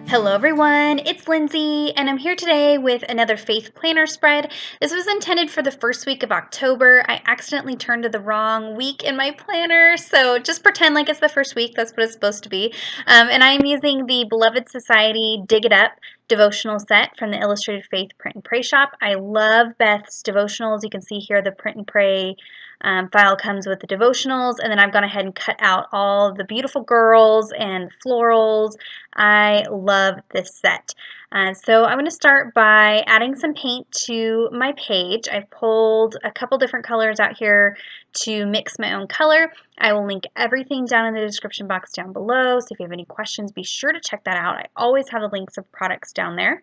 Hello everyone, it's Lindsay, and I'm here today with another faith planner spread. This was intended for the first week of October. I accidentally turned to the wrong week in my planner, so just pretend like it's the first week. That's what it's supposed to be. And I'm using the Beloved Society Dig It Up devotional set from the Illustrated Faith Print and Pray shop. I love Beth's devotionals. You can see here the Print and Pray file comes with the devotionals, and then I've gone ahead and cut out all the beautiful girls and florals. I love this set. So I'm going to start by adding some paint to my page. I've pulled a couple different colors out here to mix my own color. I will link everything down in the description box down below, so if you have any questions, be sure to check that out. I always have the links of products down there.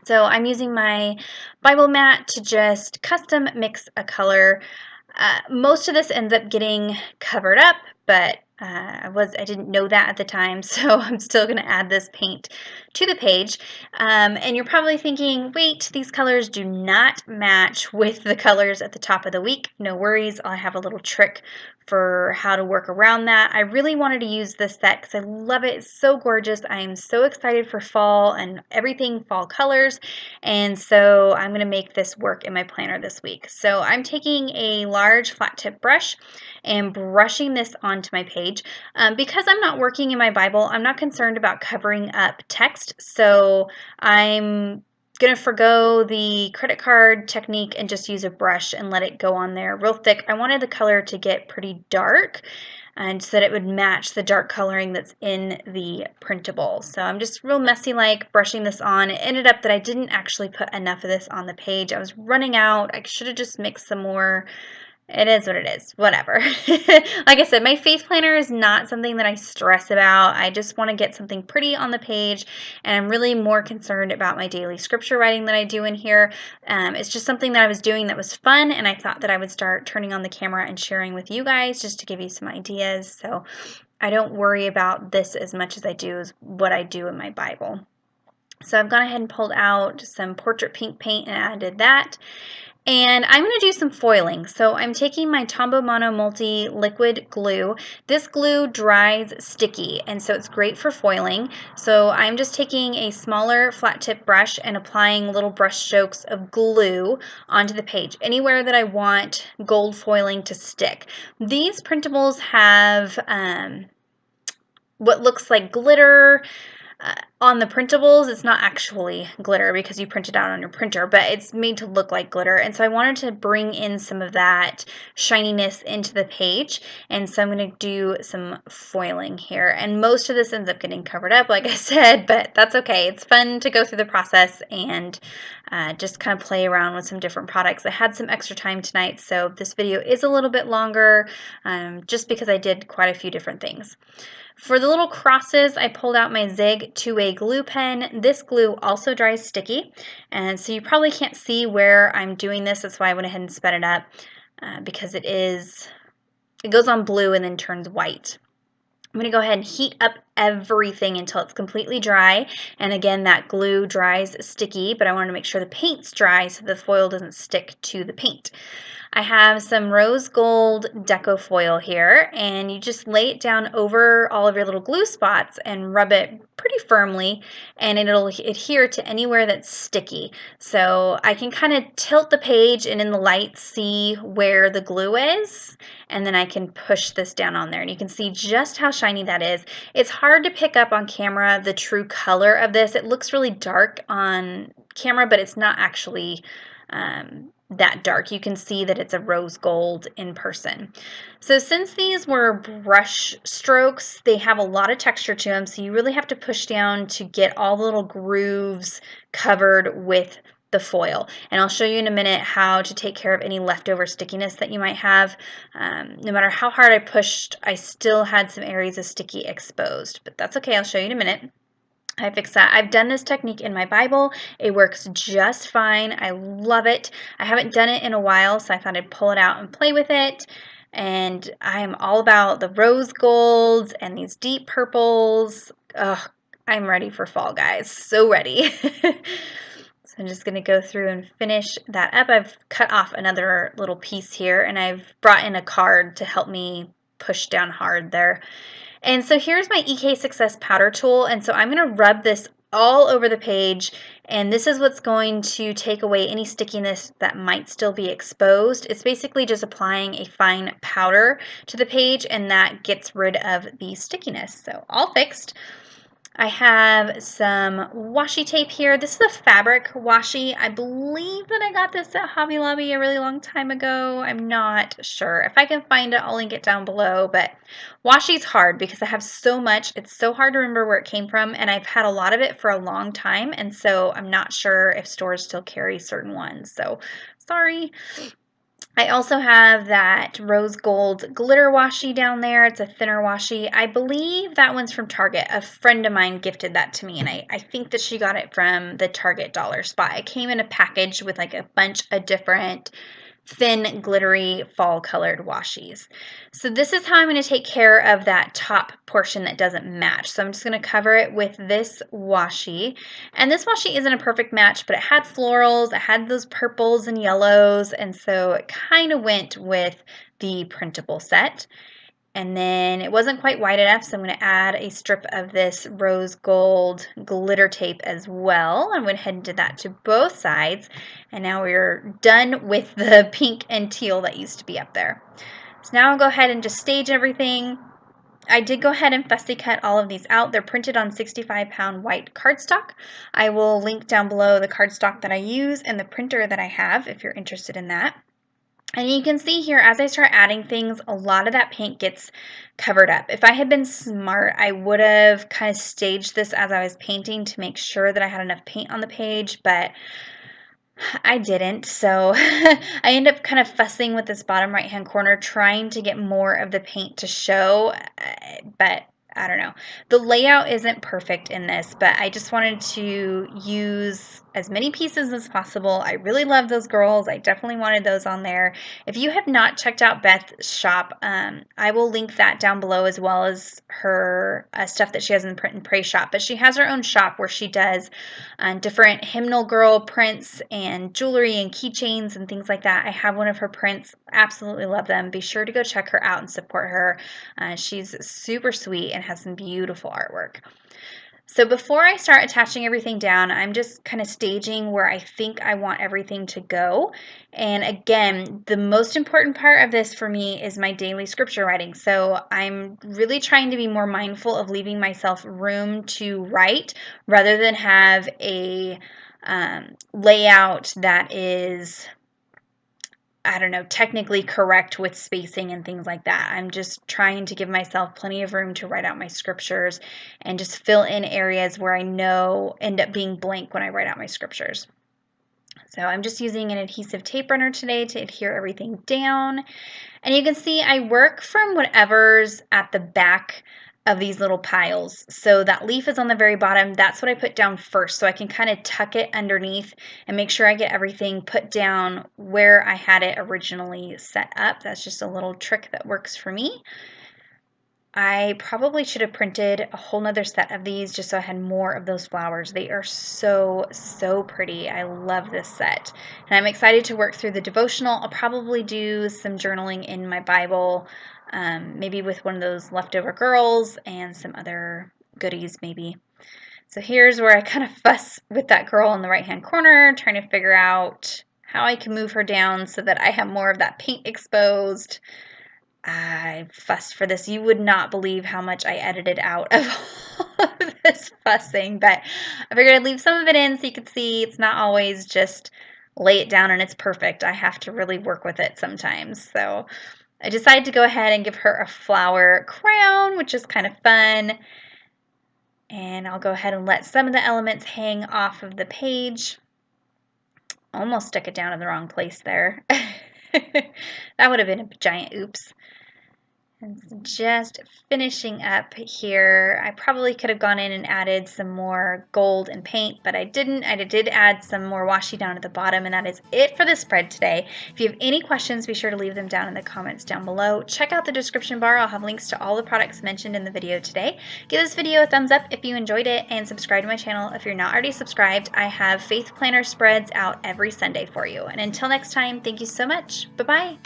So I'm using my Bible mat to just custom mix a color. Most of this ends up getting covered up, but I didn't know that at the time, so I'm still going to add this paint to the page. And you're probably thinking, wait, these colors do not match with the colors at the top of the week. No worries, I have a little trick for how to work around that. I really wanted to use this set because I love it. It's so gorgeous. I am so excited for fall and everything fall colors, and so I'm going to make this work in my planner this week. So I'm taking a large flat tip brush and brushing this onto my page. Because I'm not working in my Bible, I'm not concerned about covering up text, so I'm going to forgo the credit card technique and just use a brush and let it go on there real thick. I wanted the color to get pretty dark and so that it would match the dark coloring that's in the printable. So I'm just real messy like brushing this on. It ended up that I didn't actually put enough of this on the page. I was running out. I should have just mixed some more. It is what it is, whatever. Like I said, my faith planner is not something that I stress about. I just want to get something pretty on the page, and I'm really more concerned about my daily scripture writing that I do in here. It's just something that I was doing that was fun, and I thought that I would start turning on the camera and sharing with you guys just to give you some ideas. So I don't worry about this as much as I do as what I do in my Bible. So I've gone ahead and pulled out some portrait pink paint and added that. And I'm going to do some foiling. So I'm taking my Tombow Mono Multi liquid glue. This glue dries sticky, and so it's great for foiling. So I'm just taking a smaller flat tip brush and applying little brush strokes of glue onto the page, anywhere that I want gold foiling to stick. These printables have what looks like glitter. On the printables, it's not actually glitter because you print it out on your printer, but it's made to look like glitter. And so I wanted to bring in some of that shininess into the page. And so I'm going to do some foiling here. And most of this ends up getting covered up, like I said, but that's okay. It's fun to go through the process and just kind of play around with some different products. I had some extra time tonight, so this video is a little bit longer just because I did quite a few different things. For the little crosses, I pulled out my Zig 2A glue pen. This glue also dries sticky, and so you probably can't see where I'm doing this. That's why I went ahead and sped it up because it goes on blue and then turns white. I'm going to go ahead and heat up everything until it's completely dry. And again, that glue dries sticky, but I want to make sure the paint's dry so the foil doesn't stick to the paint. I have some rose gold deco foil here, and you just lay it down over all of your little glue spots and rub it pretty firmly, and it'll adhere to anywhere that's sticky. So I can kind of tilt the page and in the light see where the glue is, and then I can push this down on there, and you can see just how shiny that is. It's hard to pick up on camera the true color of this. It looks really dark on camera, but it's not actually that dark. You can see that it's a rose gold in person. So since these were brush strokes, they have a lot of texture to them, so you really have to push down to get all the little grooves covered with the foil. And I'll show you in a minute how to take care of any leftover stickiness that you might have. No matter how hard I pushed, I still had some areas of sticky exposed, but that's okay. I'll show you in a minute. I fixed that. I've done this technique in my Bible. It works just fine. I love it. I haven't done it in a while, so I thought I'd pull it out and play with it. And I am all about the rose golds and these deep purples. Ugh, I'm ready for fall, guys. So ready. So I'm just going to go through and finish that up. I've cut off another little piece here, and I've brought in a card to help me push down hard there. And so here's my EK Success powder tool, and so I'm going to rub this all over the page, and this is what's going to take away any stickiness that might still be exposed. It's basically just applying a fine powder to the page, and that gets rid of the stickiness. So all fixed. I have some washi tape here. This is a fabric washi. I believe that I got this at Hobby Lobby a really long time ago. I'm not sure. If I can find it, I'll link it down below. But washi's hard because I have so much. It's so hard to remember where it came from, and I've had a lot of it for a long time, and so I'm not sure if stores still carry certain ones. So sorry. I also have that rose gold glitter washi down there. It's a thinner washi. I believe that one's from Target. A friend of mine gifted that to me, and I think that she got it from the Target dollar spot. It came in a package with like a bunch of different thin, glittery, fall colored washis. So this is how I'm going to take care of that top portion that doesn't match. So I'm just going to cover it with this washi. And this washi isn't a perfect match, but it had florals, it had those purples and yellows, and so it kind of went with the printable set. And then it wasn't quite white enough, so I'm going to add a strip of this rose gold glitter tape as well. I went ahead and did that to both sides. And now we're done with the pink and teal that used to be up there. So now I'll go ahead and just stage everything. I did go ahead and fussy cut all of these out. They're printed on 65-pound white cardstock. I will link down below the cardstock that I use and the printer that I have if you're interested in that. And you can see here, as I start adding things, a lot of that paint gets covered up. If I had been smart, I would have kind of staged this as I was painting to make sure that I had enough paint on the page, but I didn't. So I end up kind of fussing with this bottom right-hand corner, trying to get more of the paint to show, but I don't know. The layout isn't perfect in this, but I just wanted to use as many pieces as possible. I really love those girls. I definitely wanted those on there. If you have not checked out Beth's shop, I will link that down below, as well as her stuff that she has in the Print and Pray shop. But she has her own shop where she does different hymnal girl prints and jewelry and keychains and things like that. I have one of her prints. Absolutely love them. Be sure to go check her out and support her. She's super sweet and has some beautiful artwork. So before I start attaching everything down, I'm just kind of staging where I think I want everything to go. And again, the most important part of this for me is my daily scripture writing. So I'm really trying to be more mindful of leaving myself room to write rather than have a layout that is, I don't know, technically correct with spacing and things like that. I'm just trying to give myself plenty of room to write out my scriptures and just fill in areas where I know end up being blank when I write out my scriptures. So I'm just using an adhesive tape runner today to adhere everything down. And you can see I work from whatever's at the back of these little piles. So that leaf is on the very bottom. That's what I put down first, so I can kind of tuck it underneath and make sure I get everything put down where I had it originally set up. That's just a little trick that works for me. I probably should have printed a whole nother set of these just so I had more of those flowers. They are so pretty. I love this set. And I'm excited to work through the devotional. I'll probably do some journaling in my Bible, maybe with one of those leftover girls and some other goodies maybe. So here's where I kind of fuss with that girl in the right-hand corner, trying to figure out how I can move her down so that I have more of that paint exposed. I fussed for this. You would not believe how much I edited out of all of this fussing, but I figured I'd leave some of it in so you could see it's not always just lay it down and it's perfect. I have to really work with it sometimes. So I decided to go ahead and give her a flower crown, which is kind of fun. And I'll go ahead and let some of the elements hang off of the page. Almost stuck it down in the wrong place there. That would have been a giant oops. And just finishing up here, I probably could have gone in and added some more gold and paint, but I didn't. I did add some more washi down at the bottom, and that is it for the spread today. If you have any questions, be sure to leave them down in the comments down below. Check out the description bar. I'll have links to all the products mentioned in the video today. Give this video a thumbs up if you enjoyed it, and subscribe to my channel if you're not already subscribed. I have faith planner spreads out every Sunday for you. And until next time, thank you so much. Bye-bye.